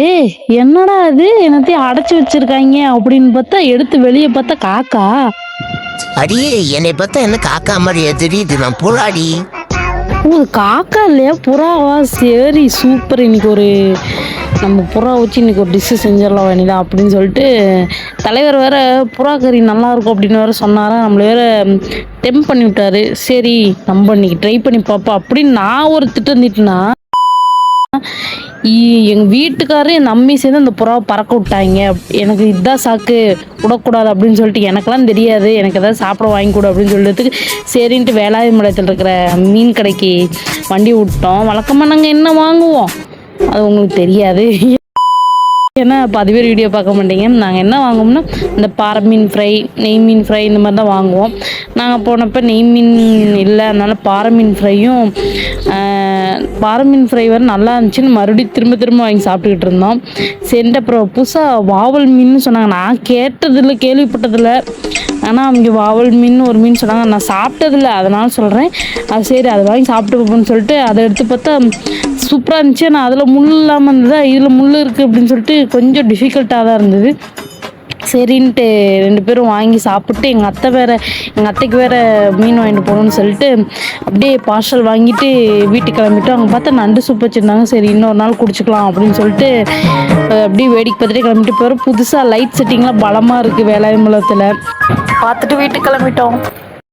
ஏய் என்னடா இது என்னத்தையும் அடைச்சி வச்சிருக்காங்க அப்படின்னு பார்த்தா எடுத்து வெளியே பார்த்தா காக்கா. அடியே என்னை பார்த்தா என்ன காக்கா மாதிரியா தெரியுது? நான் புறாடி. ஓ காக்கா இல்லையா புறாவா? சரி சூப்பர். இன்னைக்கு ஒரு நம்ம புறா வச்சு இன்னைக்கு ஒரு டிஷ்ஷு செஞ்சிடலாம் வேணிதா அப்படின்னு சொல்லிட்டு தலைவர் வேற புறா கறி நல்லா இருக்கும் அப்படின்னு வேற சொன்னாரா. நம்மள வேற டெம்ப் பண்ணி விட்டாரு. சரி நம்ம இன்னைக்கு ட்ரை பண்ணி பார்ப்போம் அப்படின்னு நான் ஒரு திட்டம் தீட்டினா எங்கள் வீட்டுக்காரரு என் அம்மி சேர்ந்து அந்த புறாவை பறக்க விட்டாங்க. எனக்கு இதுதான் சாக்கு, விடக்கூடாது அப்படின்னு சொல்லிட்டு எனக்கெல்லாம் தெரியாது, எனக்கு எதாவது சாப்பிட வாங்கி கொடு அப்படின்னு சொல்லிட்டுக்கு சரின்ட்டு வேலாயுதம்பாளையத்தில் இருக்கிற மீன் கடைக்கு வண்டி விட்டோம். வழக்கமாக நாங்கள் என்ன வாங்குவோம் அது உங்களுக்கு தெரியாது, ஏன்னா இப்போ அதுவே வீடியோ பார்க்க மாட்டீங்க. நாங்கள் என்ன வாங்குவோம்னா இந்த பாறை மீன் ஃப்ரை, நெய் மீன் ஃப்ரை இந்த மாதிரி தான் வாங்குவோம். நாங்கள் போனப்போ நெய் மீன் இல்லை, அதனால பாறை மீன் ஃப்ரையும் பாறை மீன் ஃப்ரை வேறு நல்லா இருந்துச்சுன்னு மறுபடியும் திரும்ப திரும்ப வாங்கி சாப்பிட்டுக்கிட்டு இருந்தோம். சரின்ட்டு அப்புறம் புதுசாக வாவல் மீன் சொன்னாங்க. நான் கேட்டதில்லை, கேள்விப்பட்டதில்லை. ஆனால் அவங்க வாவல் மீன் ஒரு மீன் சொன்னாங்க, நான் சாப்பிட்டதில்லை அதனால சொல்கிறேன். அது சரி அதை வாங்கி சாப்பிட்டுப்போன்னு சொல்லிட்டு அதை எடுத்து பார்த்தா சூப்பராக இருந்துச்சு. ஆனால் அதில் முள் இல்லாமல் இருந்ததா, இதில் முள் இருக்குது அப்படின்னு சொல்லிட்டு கொஞ்சம் டிஃபிகல்ட்டாக தான் இருந்தது. சரின்ட்டு 2 பேரும் வாங்கி சாப்பிட்டு எங்கள் அத்தைக்கு வேறு மீன் வாங்கிட்டு போகணுன்னு சொல்லிட்டு அப்படியே பார்சல் வாங்கிட்டு வீட்டுக்கு கிளம்பிட்டோம். அங்கே பார்த்தா நண்டு சூப் வச்சுருந்தாங்க. சரி இன்னொரு நாள் குடிச்சிக்கலாம் அப்படின்னு சொல்லிட்டு அப்படியே வேடிக்கை பார்த்துட்டு கிளம்பிட்டு போகிறோம். புதுசாக லைட் செட்டிங்லாம் பலமாக இருக்குது வேலாயுதம்பாளையத்தில், பார்த்துட்டு வீட்டுக்கு கிளம்பிட்டோம்.